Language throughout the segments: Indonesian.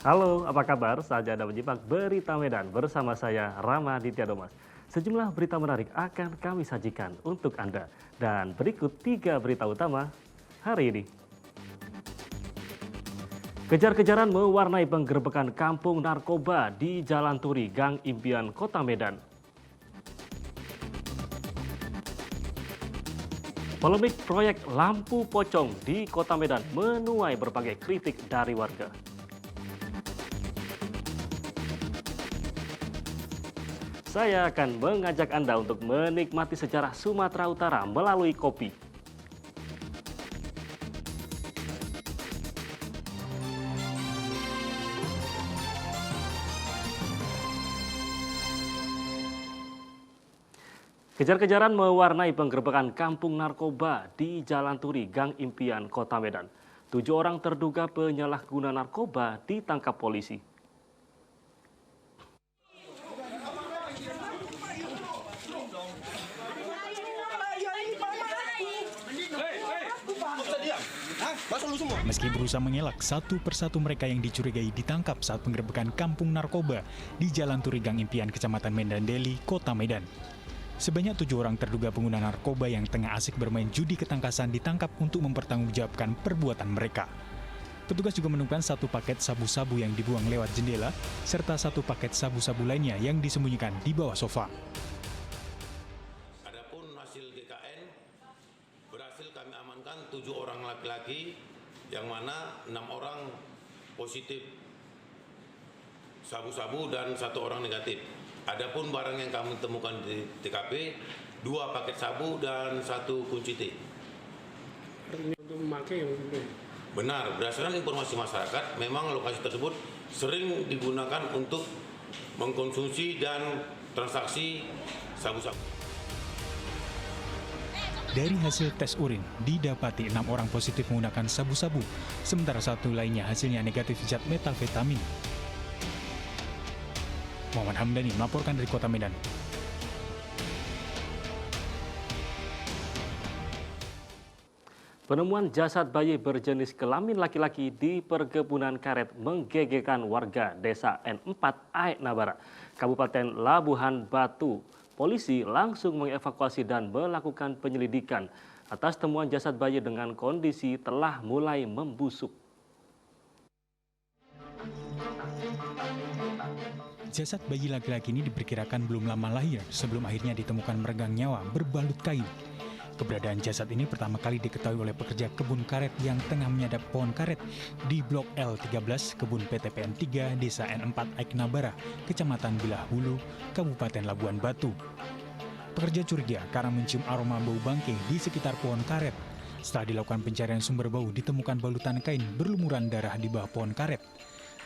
Halo, apa kabar? Saja Anda menyimak Berita Medan bersama saya Rama Ditya Domas. Sejumlah berita menarik akan kami sajikan untuk Anda. Dan berikut 3 berita utama hari ini. Kejar-kejaran mewarnai penggerbekan kampung narkoba di Jalan Turi, Gang Impian, Kota Medan. Polemik proyek lampu pocong di Kota Medan menuai berbagai kritik dari warga. Saya akan mengajak Anda untuk menikmati sejarah Sumatera Utara melalui kopi. Kejar-kejaran mewarnai penggerbekan kampung narkoba di Jalan Turi, Gang Impian, Kota Medan. 7 orang terduga penyalahguna narkoba ditangkap polisi. Meski berusaha mengelak, satu persatu mereka yang dicurigai ditangkap saat penggerbekan kampung narkoba di Jalan Turi Gang Impian, Kecamatan Medan Deli, Kota Medan. Sebanyak 7 orang terduga pengguna narkoba yang tengah asik bermain judi ketangkasan ditangkap untuk mempertanggungjawabkan perbuatan mereka. Petugas juga menemukan 1 paket sabu-sabu yang dibuang lewat jendela, serta 1 paket sabu-sabu lainnya yang disembunyikan di bawah sofa. Adapun hasil GKN berhasil kami amankan 7 orang laki-laki, yang mana 6 orang positif sabu-sabu dan 1 orang negatif. Adapun barang yang kami temukan di TKP, 2 paket sabu dan 1 kunci T. Untuk memakai yang Benar, berdasarkan informasi masyarakat, memang lokasi tersebut sering digunakan untuk mengkonsumsi dan transaksi sabu-sabu. Dari hasil tes urin, didapati 6 orang positif menggunakan sabu-sabu, sementara 1 lainnya hasilnya negatif zat metamfetamin. Muhammad Hamdani melaporkan dari Kota Medan. Penemuan jasad bayi berjenis kelamin laki-laki di perkebunan karet menggegerkan warga desa N4 Aek Nabara, Kabupaten Labuhan Batu. Polisi langsung mengevakuasi dan melakukan penyelidikan atas temuan jasad bayi dengan kondisi telah mulai membusuk. Jasad bayi laki-laki ini diperkirakan belum lama lahir sebelum akhirnya ditemukan meregang nyawa berbalut kain. Keberadaan jasad ini pertama kali diketahui oleh pekerja kebun karet yang tengah menyadap pohon karet di Blok L13 Kebun PTPN 3 Desa N4 Aek Nabara, Kecamatan Bilah Hulu, Kabupaten Labuan Batu. Pekerja curiga karena mencium aroma bau bangkai di sekitar pohon karet. Setelah dilakukan pencarian sumber bau, ditemukan balutan kain berlumuran darah di bawah pohon karet.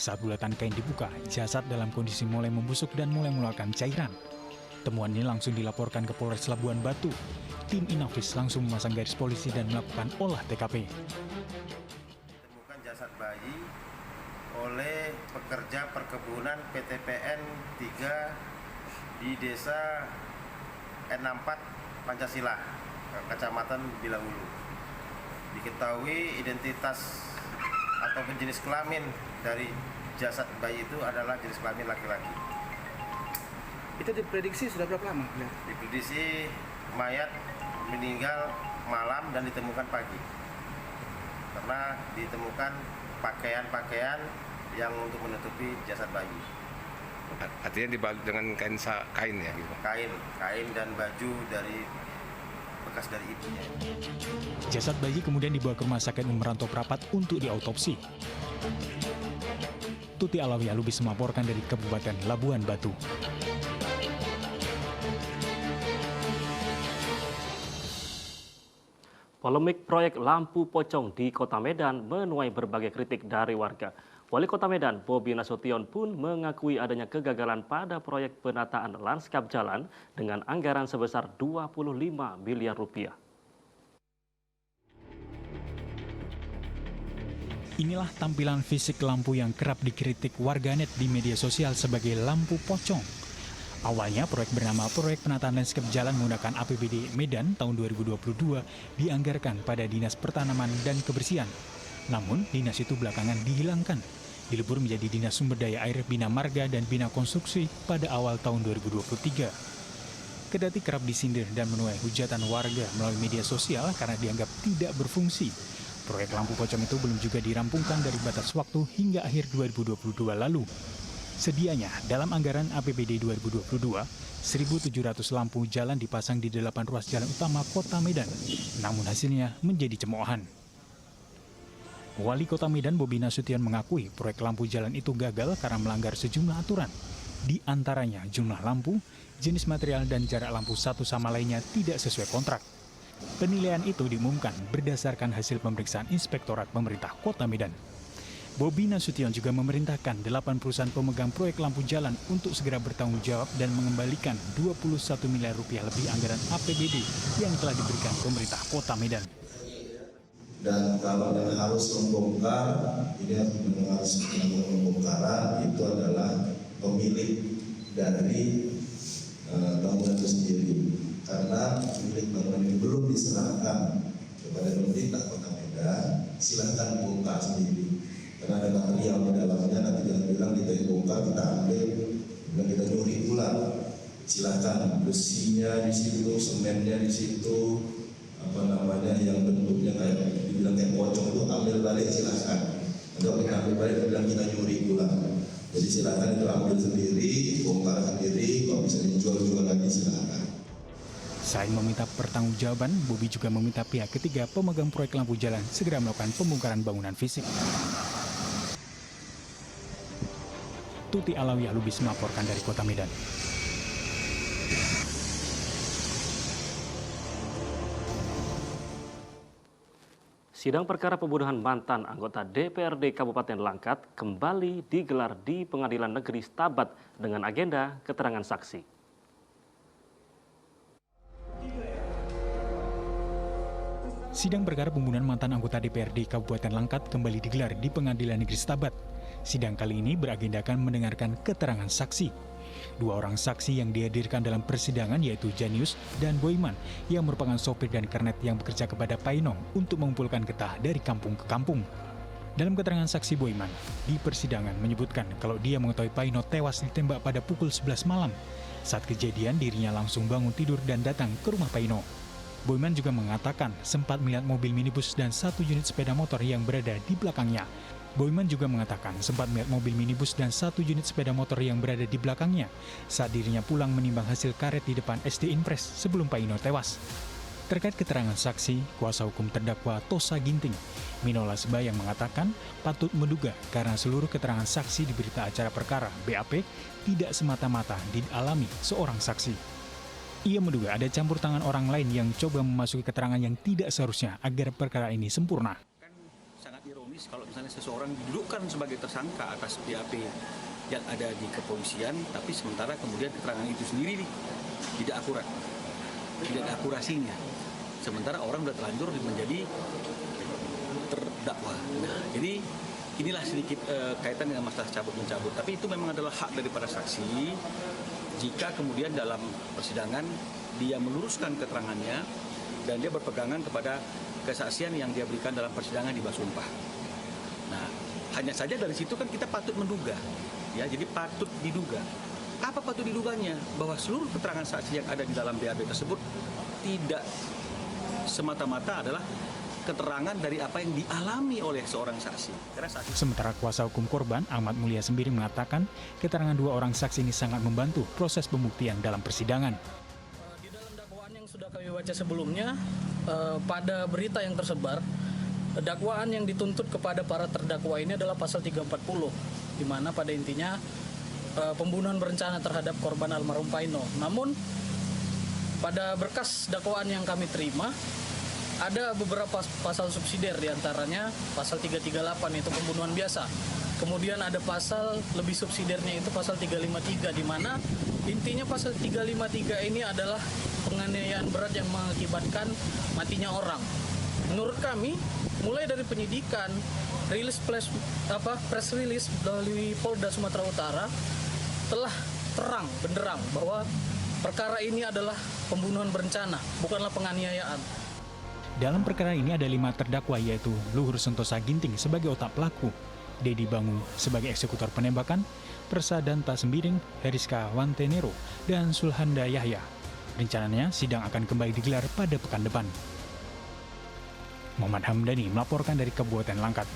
Saat bulatan kain dibuka, jasad dalam kondisi mulai membusuk dan mulai mengeluarkan cairan. Temuan ini langsung dilaporkan ke Polres Labuan Batu. Tim Inafis langsung memasang garis polisi dan melakukan olah TKP. Ditemukan jasad bayi oleh pekerja perkebunan PTPN 3 di Desa N4 Pancasila, Kecamatan Bilahulu. Diketahui identitas atau jenis kelamin dari jasad bayi itu adalah jenis kelamin laki-laki. itu diprediksi sudah berapa lama? Diprediksi mayat meninggal malam dan ditemukan pagi. Karena ditemukan pakaian-pakaian yang untuk menutupi jasad bayi. Artinya dibalut dengan kain ya gitu. Kain dan baju dari bekas dari ibunya. Jasad bayi kemudian dibawa ke Rumah Sakit Umum Rantau Prapat untuk diautopsi. Tuti Alawi Alubis melaporkan dari Kabupaten Labuan Batu. Polemik proyek lampu pocong di Kota Medan menuai berbagai kritik dari warga. Wali Kota Medan, Bobi Nasution pun mengakui adanya kegagalan pada proyek penataan lanskap jalan dengan anggaran sebesar 25 miliar rupiah. Inilah tampilan fisik lampu yang kerap dikritik warganet di media sosial sebagai lampu pocong. Awalnya proyek bernama Proyek Penataan Lanskap Jalan menggunakan APBD Medan tahun 2022 dianggarkan pada Dinas Pertanaman dan Kebersihan. Namun, dinas itu belakangan dihilangkan. dilebur menjadi Dinas Sumber Daya Air Bina Marga dan Bina Konstruksi pada awal tahun 2023. Kendati kerap disindir dan menuai hujatan warga melalui media sosial karena dianggap tidak berfungsi, proyek lampu pocong itu belum juga dirampungkan dari batas waktu hingga akhir 2022 lalu. Sedianya, dalam anggaran APBD 2022, 1.700 lampu jalan dipasang di 8 ruas jalan utama Kota Medan, namun hasilnya menjadi cemoohan. Wali Kota Medan Bobi Nasution mengakui proyek lampu jalan itu gagal karena melanggar sejumlah aturan. Di antaranya jumlah lampu, jenis material dan jarak lampu satu sama lainnya tidak sesuai kontrak. Penilaian itu diumumkan berdasarkan hasil pemeriksaan Inspektorat Pemerintah Kota Medan. Bobi Nasution juga memerintahkan 8 perusahaan pemegang proyek lampu jalan untuk segera bertanggung jawab dan mengembalikan 21 miliar rupiah lebih anggaran APBD yang telah diberikan pemerintah Kota Medan. Dan kalau yang harus membongkar, ini harus melakukan pembongkaran, itu adalah pemilik dari bangunan itu sendiri. Karena pemilik bangunan ini belum diserahkan kepada pemerintah Kota Medan, silakan bongkar sendiri. Karena ada material di dalamnya, nanti jangan bilang kita yang bongkar, kita ambil, dan kita nyuri pulang. Silakan besinya di situ, semennya di situ, yang bentuknya kayak dibilang kayak pocong itu ambil balik, silakan. Kalau kita ambil balik, dibilang kita nyuri pulang. Jadi silakan itu ambil sendiri, bongkar sendiri, kalau bisa dijual juga lagi silakan. Selain meminta pertanggungjawaban, Bobi juga meminta pihak ketiga pemegang proyek lampu jalan segera melakukan pembongkaran bangunan fisik. Tuti Alawiyah Lubis melaporkan dari Kota Medan. Sidang perkara pembunuhan mantan anggota DPRD Kabupaten Langkat kembali digelar di Pengadilan Negeri Stabat dengan agenda keterangan saksi. Sidang perkara pembunuhan mantan anggota DPRD Kabupaten Langkat kembali digelar di Pengadilan Negeri Stabat. Sidang kali ini beragendakan mendengarkan keterangan saksi. 2 orang saksi yang dihadirkan dalam persidangan yaitu Janius dan Boyman yang merupakan sopir dan kernet yang bekerja kepada Painong untuk mengumpulkan getah dari kampung ke kampung. Dalam keterangan saksi Boyman, di persidangan menyebutkan kalau dia mengetahui Paino tewas ditembak pada pukul 11 malam. Saat kejadian dirinya langsung bangun tidur dan datang ke rumah Paino. Boyman juga mengatakan sempat melihat mobil minibus dan 1 unit sepeda motor yang berada di belakangnya. Boyman juga mengatakan sempat melihat mobil minibus dan 1 unit sepeda motor yang berada di belakangnya saat dirinya pulang menimbang hasil karet di depan SD Impres sebelum Paino tewas. Terkait keterangan saksi, kuasa hukum terdakwa Tosa Ginting, Minola Sebayang mengatakan patut menduga karena seluruh keterangan saksi di berita acara perkara BAP tidak semata-mata dialami seorang saksi. Ia menduga ada campur tangan orang lain yang coba memasuki keterangan yang tidak seharusnya agar perkara ini sempurna. Sangat ironis kalau misalnya seseorang didudukkan sebagai tersangka atas BAP yang ada di kepolisian, tapi sementara kemudian keterangan itu sendiri tidak akurat, tidak ada akurasinya. Sementara orang sudah terlanjur menjadi terdakwa. Nah, jadi inilah sedikit kaitan dengan masalah cabut-mencabut. Tapi itu memang adalah hak daripada saksi. Jika kemudian dalam persidangan dia meluruskan keterangannya dan dia berpegangan kepada kesaksian yang dia berikan dalam persidangan di bawah sumpah. Nah, hanya saja dari situ kan kita patut menduga, ya. Jadi patut diduga. Apa patut diduganya? Bahwa seluruh keterangan saksi yang ada di dalam BAP tersebut tidak semata-mata adalah keterangan dari apa yang dialami oleh seorang saksi. Sementara kuasa hukum korban Ahmad Mulia Sembiri mengatakan keterangan 2 orang saksi ini sangat membantu proses pembuktian dalam persidangan. Di dalam dakwaan yang sudah kami baca sebelumnya, pada berita yang tersebar, dakwaan yang dituntut kepada para terdakwa ini adalah pasal 340, di mana pada intinya pembunuhan berencana terhadap korban almarhum Paino. Namun pada berkas dakwaan yang kami terima, ada beberapa pasal subsidiar, diantaranya pasal 338 itu pembunuhan biasa. Kemudian ada pasal lebih subsidiarnya itu pasal 353, di mana intinya pasal 353 ini adalah penganiayaan berat yang mengakibatkan matinya orang. Menurut kami, mulai dari penyidikan, press release dari Polda Sumatera Utara telah terang benderang bahwa perkara ini adalah pembunuhan berencana, bukanlah penganiayaan. Dalam perkara ini ada 5 terdakwa yaitu Luhur Sentosa Ginting sebagai otak pelaku, Dedi Bangun sebagai eksekutor penembakan, Persadanta Sembiring, Heriska Wantenero, dan Sulhanda Yahya. Rencananya sidang akan kembali digelar pada pekan depan. Muhammad Hamdani melaporkan dari Kabupaten Langkat.